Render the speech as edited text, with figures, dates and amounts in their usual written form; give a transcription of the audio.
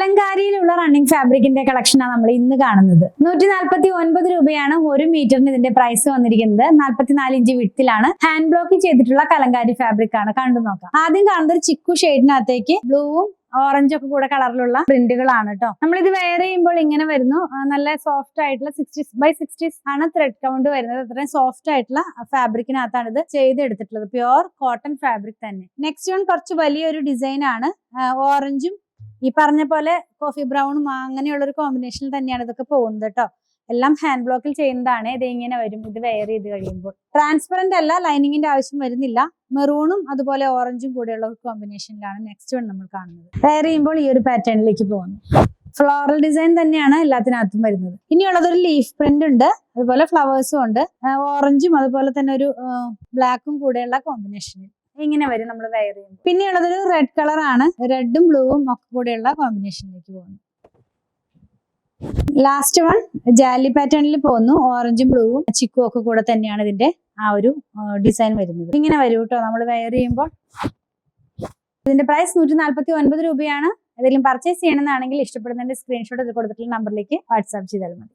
കലങ്കാരിയിലുള്ള running ഫാബ്രിക്കിന്റെ കളക്ഷനാണ് നമ്മൾ ഇന്ന് കാണുന്നത്. 149 രൂപയാണ് ഒരു മീറ്ററിന് ഇതിന്റെ പ്രൈസ് വന്നിരിക്കുന്നത്. 44 ഇഞ്ച് വിഡ്ത്തിലാണ് ഹാൻഡ് ബ്ലോക്ക് ചെയ്തിട്ടുള്ള കലങ്കാരി ഫാബ്രിക് ആണ്. കണ്ടു നോക്കാം. ആദ്യം കാണുന്നത് ഒരു ചിക്കു ഷെയ്ഡിനകത്തേക്ക് ബ്ലൂവും ഓറഞ്ച് ഒക്കെ കൂടെ കളറിലുള്ള പ്രിന്റുകളാണ് കേട്ടോ. നമ്മൾ ഇത് വെയർ ചെയ്യുമ്പോൾ ഇങ്ങനെ വരുന്നു. നല്ല സോഫ്റ്റ് ആയിട്ടുള്ള 60x60 ആണ് ത്രെഡ് കൗണ്ട് വരുന്നത്. അത്രയും സോഫ്റ്റ് ആയിട്ടുള്ള ഫാബ്രിക്കിനകത്താണ് ഇത് ചെയ്തെടുത്തിട്ടുള്ളത്. പ്യുവർ കോട്ടൺ ഫാബ്രിക് തന്നെ. നെക്സ്റ്റ് വൺ കുറച്ച് വലിയൊരു ഡിസൈൻ ആണ്. ഓറഞ്ചും ഈ പറഞ്ഞ പോലെ കോഫി ബ്രൗണും അങ്ങനെയുള്ള ഒരു കോമ്പിനേഷനിൽ തന്നെയാണ് ഇതൊക്കെ പോകുന്നത് കേട്ടോ. എല്ലാം ഹാൻഡ് ബ്ലോക്കിൽ ചെയ്യുന്നതാണ്. ഇത് ഇങ്ങനെ വരും ഇത് വെയർ ചെയ്ത് കഴിയുമ്പോൾ. ട്രാൻസ്പെറന്റ് അല്ല, ലൈനിങ്ങിന്റെ ആവശ്യം വരുന്നില്ല. മെറൂണും അതുപോലെ ഓറഞ്ചും കൂടെയുള്ള ഒരു കോമ്പിനേഷനിലാണ് നെക്സ്റ്റ് വൺ നമ്മൾ കാണുന്നത്. വെയർ ചെയ്യുമ്പോൾ ഈ ഒരു പാറ്റേണിലേക്ക് പോകുന്നു. ഫ്ലോറൽ ഡിസൈൻ തന്നെയാണ് എല്ലാത്തിനകത്തും വരുന്നത്. ഇനിയുള്ളത് ഒരു ലീഫ് പ്രിന്റ് ഉണ്ട്, അതുപോലെ ഫ്ലവേഴ്സും ഉണ്ട്. ഓറഞ്ചും അതുപോലെ തന്നെ ഒരു ബ്ലാക്കും കൂടെയുള്ള കോമ്പിനേഷനിൽ ഇങ്ങനെ വരും നമ്മൾ വെയർ ചെയ്യുമ്പോൾ. പിന്നെയുള്ളതൊരു റെഡ് കളർ ആണ്. റെഡും ബ്ലൂവും ഒക്കെ കൂടെയുള്ള കോമ്പിനേഷനിലേക്ക് പോകുന്നു. ലാസ്റ്റ് വൺ ജാലി പാറ്റേണിൽ പോകുന്നു. ഓറഞ്ചും ബ്ലൂവും ചിക്കും ഒക്കെ കൂടെ തന്നെയാണ് ഇതിന്റെ ആ ഒരു ഡിസൈൻ വരുന്നത്. ഇങ്ങനെ വരും കേട്ടോ നമ്മൾ വെയർ ചെയ്യുമ്പോൾ. ഇതിന്റെ പ്രൈസ് 149 രൂപയാണ്. ഏതെങ്കിലും പർച്ചേസ് ചെയ്യണമെന്നാണെങ്കിൽ ഇഷ്ടപ്പെടുന്നതിന്റെ സ്ക്രീൻഷോട്ട് കൊടുത്തിട്ടുള്ള നമ്പറിലേക്ക് വാട്സാപ്പ് ചെയ്താൽ മതി.